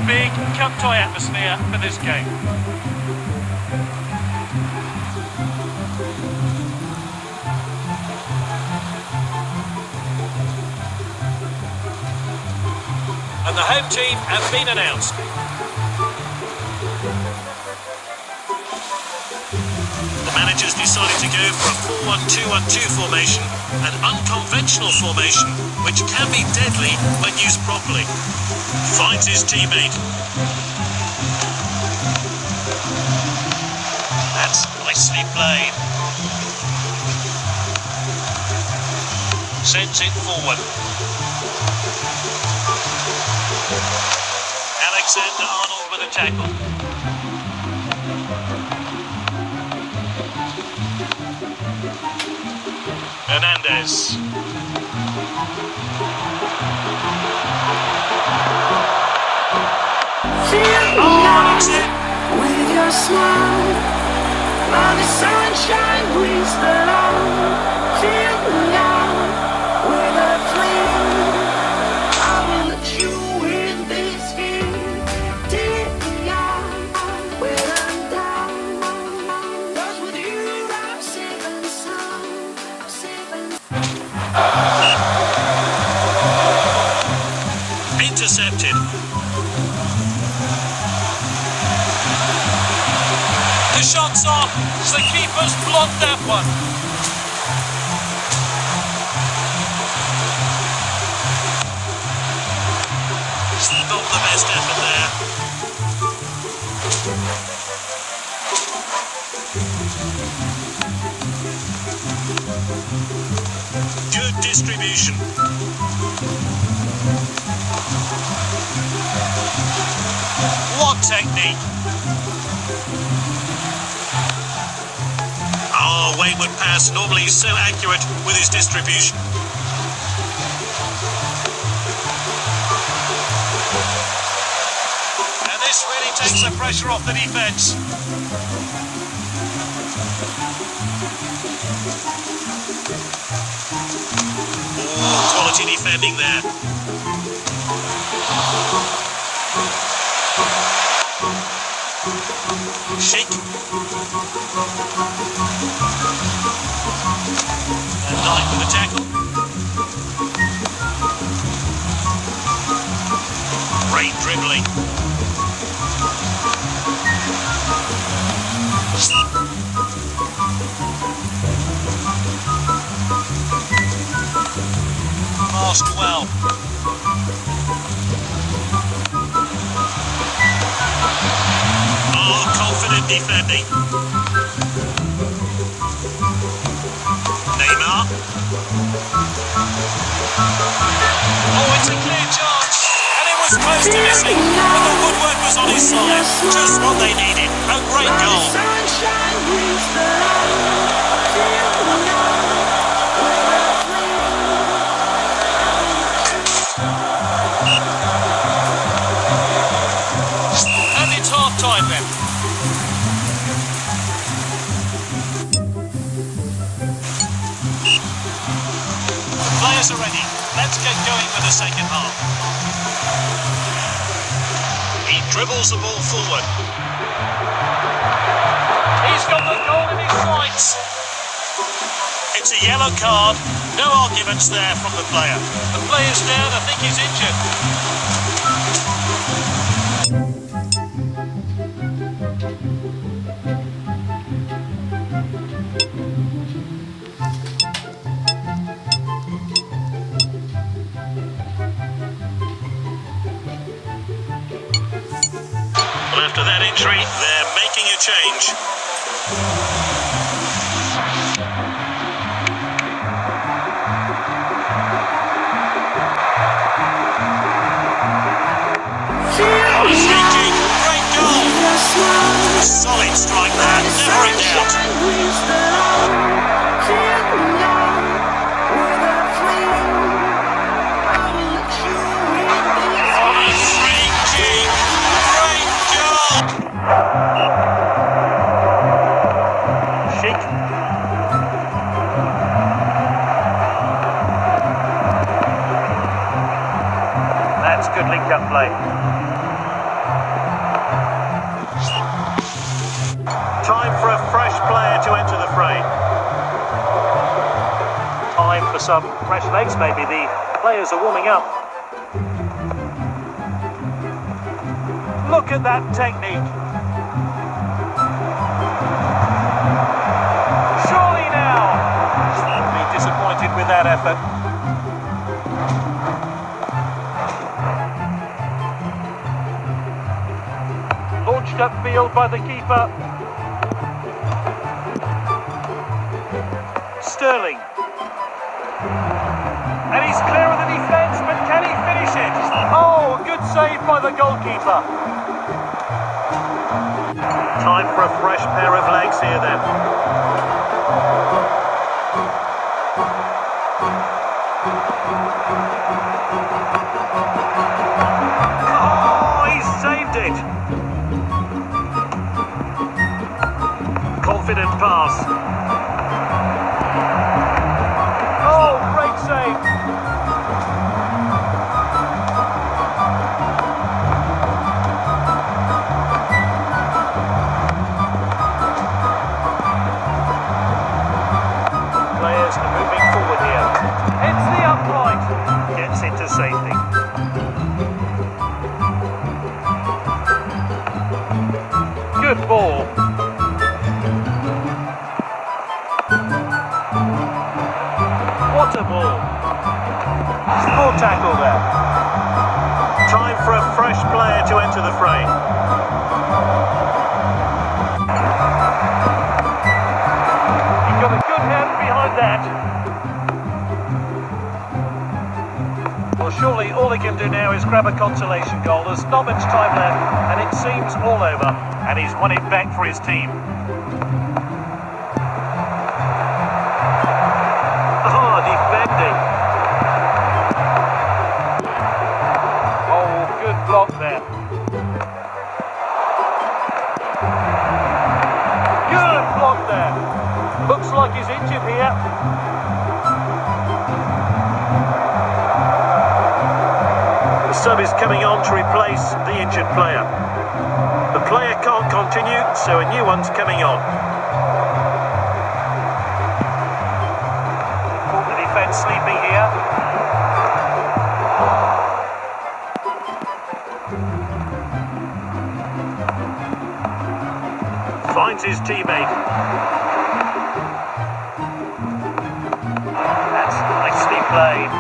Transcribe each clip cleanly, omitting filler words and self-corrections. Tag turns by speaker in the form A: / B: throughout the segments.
A: big cup tie atmosphere for this game. And the home team have been announced.
B: The managers decided to go for a 4-1-2-1-2 formation, an unconventional formation which can be deadly when used properly. Finds his teammate. That's nicely played. Sends it forward. Alexander-Arnold with a tackle. Hernandez.
C: With your smile, while the sunshine brings the love. Feel the love with a flame. I will let you in this game. Take me out when I'm down. 'Cause with you I'm safe and sound. Safe and
B: Intercepted.
A: The shot's off, so the keeper's blocked that one.
B: Not the best effort there. Good distribution.
A: What technique?
B: Oh, wayward pass. Normally he's so accurate with his distribution.
A: And this really takes the pressure off the defence.
B: Oh, quality defending there. Sheik. And Knight with a tackle. Great dribbling.
A: Masked well.
B: Oh, confident defending. Neymar.
A: Oh, it's a clear charge. And it was close to missing, but the woodwork was on his side. Just what they needed. A great goal.
C: sunshine brings the love. Feel the love with a
A: And it's half time then. The players are ready. Let's get going with the second half.
B: He dribbles the ball forward.
A: He's got the goal in his sights.
B: It's a yellow card. No arguments there from the player.
A: The player's down. I think he's injured.
B: Well, after that injury, they're making a change. Speaking, great goal. Solid strike there, never in doubt. Freaking great goal. Sheik.
A: That's good link-up play.
B: fray.
D: Time for some fresh legs, maybe. The players are warming up. Look at that technique. Surely now. I'll be disappointed with that effort. Launched upfield by the keeper. Sterling. And he's clear of the defence, but can he finish it? Oh, good save by the goalkeeper.
B: Time for a fresh pair of legs here then.
D: Oh, he saved it.
B: Confident pass.
D: Oh, great save. Players are moving forward here. It's the upright. Gets into safety. Good ball. What a ball. Poor tackle there.
B: Time for a fresh player to enter the fray.
D: He got a good hand behind that. Well, surely all he can do now is grab a consolation goal. There's not much time left, and it seems all over. And he's won it back for his team.
B: Oh, defending.
D: Oh, good block there. Good block there. Looks like he's injured here.
B: The sub is coming on to replace the injured player. The player can't continue, so a new one's coming on.
D: Caught the defence sleeping here.
B: Finds his teammate.
D: That's nicely played.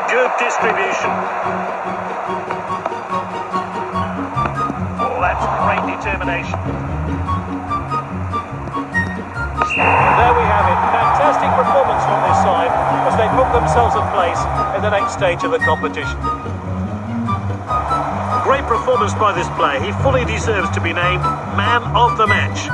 B: Good distribution.
D: Oh, that's great determination. And there we have it. Fantastic performance from this side as they put themselves in place in the next stage of the competition.
B: Great performance by this player. He fully deserves to be named man of the match.